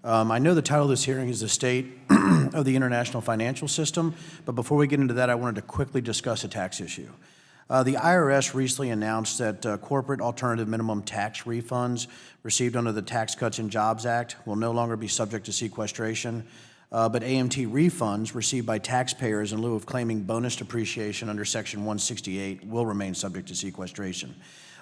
I know the title of this hearing is the state of the international financial system, but before we get into that, I wanted to quickly discuss a tax issue. The IRS recently announced that corporate alternative minimum tax refunds received under the Tax Cuts and Jobs Act will no longer be subject to sequestration, but AMT refunds received by taxpayers in lieu of claiming bonus depreciation under Section 168 will remain subject to sequestration.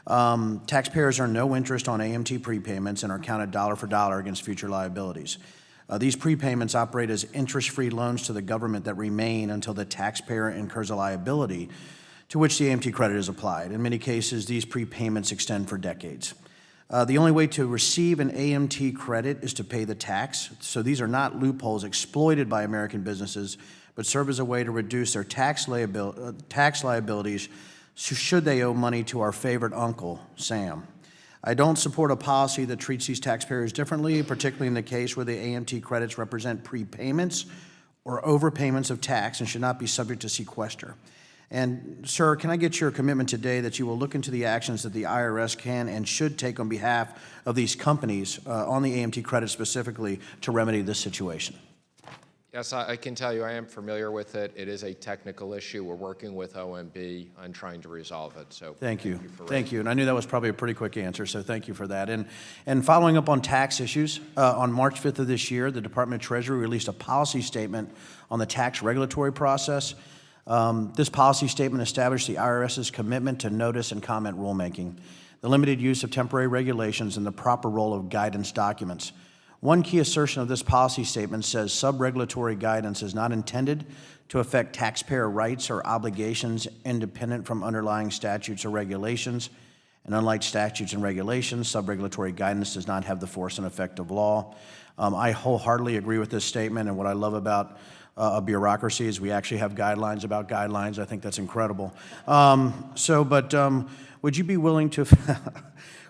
Taxpayers earn no interest on AMT prepayments and are counted dollar for dollar against future liabilities. These prepayments operate as interest-free loans to the government that remain until the taxpayer incurs a liability to which the AMT credit is applied. In many cases, these prepayments extend for decades. The only way to receive an AMT credit is to pay the tax, so these are not loopholes exploited by American businesses, but serve as a way to reduce their tax liabilities should they owe money to our favorite uncle, Sam. I don't support a policy that treats these taxpayers differently, particularly in the case where the AMT credits represent prepayments or overpayments of tax and should not be subject to sequester. And, sir, can I get your commitment today that you will look into the actions that the IRS can and should take on behalf of these companies on the AMT credit specifically to remedy this situation? Yes, I can tell you I am familiar with it. It is a technical issue. We're working with OMB on trying to resolve it. So thank you. Thank you. And I knew that was probably a pretty quick answer, so thank you for that. And following up on tax issues, on March 5th of this year, the Department of Treasury released a policy statement on the tax regulatory process. This policy statement established the IRS's commitment to notice and comment rulemaking, the limited use of temporary regulations, and the proper role of guidance documents. One key assertion of this policy statement says sub-regulatory guidance is not intended to affect taxpayer rights or obligations independent from underlying statutes or regulations. And unlike statutes and regulations, sub-regulatory guidance does not have the force and effect of law. I wholeheartedly agree with this statement, and what I love about a bureaucracy is we actually have guidelines about guidelines. I think that's incredible. Would you be willing to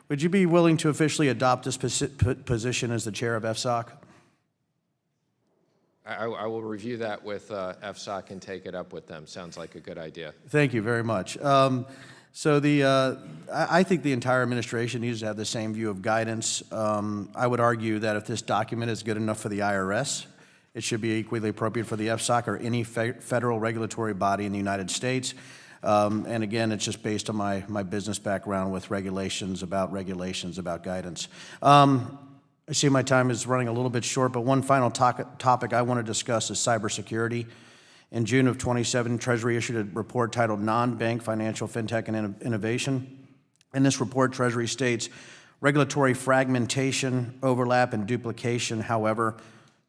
would you be willing to officially adopt this position as the chair of FSOC? I will review that with FSOC and take it up with them. Sounds like a good idea. Thank you very much. I think the entire administration needs to have the same view of guidance. I would argue that if this document is good enough for the IRS, it should be equally appropriate for the FSOC or any federal regulatory body in the United States. And again, it's just based on my business background with regulations about guidance. I see my time is running a little bit short, but one final topic I want to discuss is cybersecurity. In June of 2017, Treasury issued a report titled Non-Bank Financial Fintech and Innovation. In this report, Treasury states, regulatory fragmentation, overlap, and duplication, however,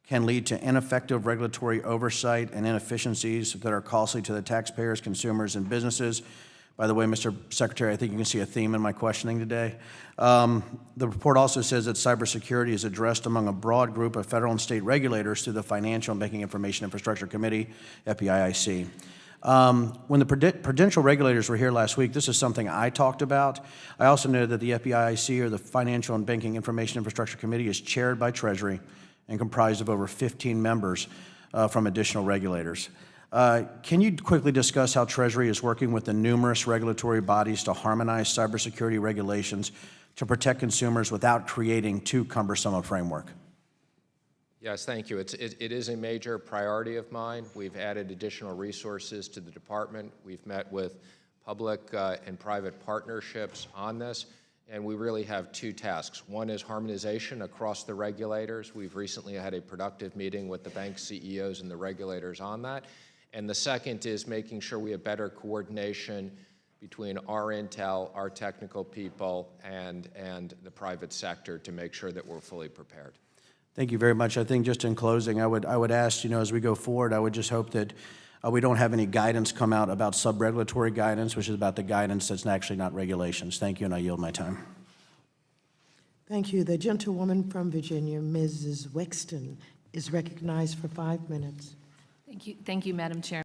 can lead to ineffective regulatory oversight and inefficiencies that are costly to the taxpayers, consumers, and businesses. By the way, Mr. Secretary, I think you can see a theme in my questioning today. The report also says that cybersecurity is addressed among a broad group of federal and state regulators through the Financial and Banking Information Infrastructure Committee, FBIIC. When the prudential regulators were here last week, this is something I talked about. I also know that the FBIIC, or the Financial and Banking Information Infrastructure Committee, is chaired by Treasury and comprised of over 15 members from additional regulators. Can you quickly discuss how Treasury is working with the numerous regulatory bodies to harmonize cybersecurity regulations to protect consumers without creating too cumbersome a framework? Yes, thank you. It is a major priority of mine. We've added additional resources to the department. We've met with public and private partnerships on this. And we really have two tasks. One is harmonization across the regulators. We've recently had a productive meeting with the bank CEOs and the regulators on that. And the second is making sure we have better coordination between our intel, our technical people, and the private sector to make sure that we're fully prepared. Thank you very much. I think just in closing, I would ask, as we go forward, I would just hope that we don't have any guidance come out about sub-regulatory guidance, which is about the guidance that's actually not regulations. Thank you, and I yield my time. Thank you. The gentlewoman from Virginia, Mrs. Wexton, is recognized for 5 minutes. Thank you, Madam Chair.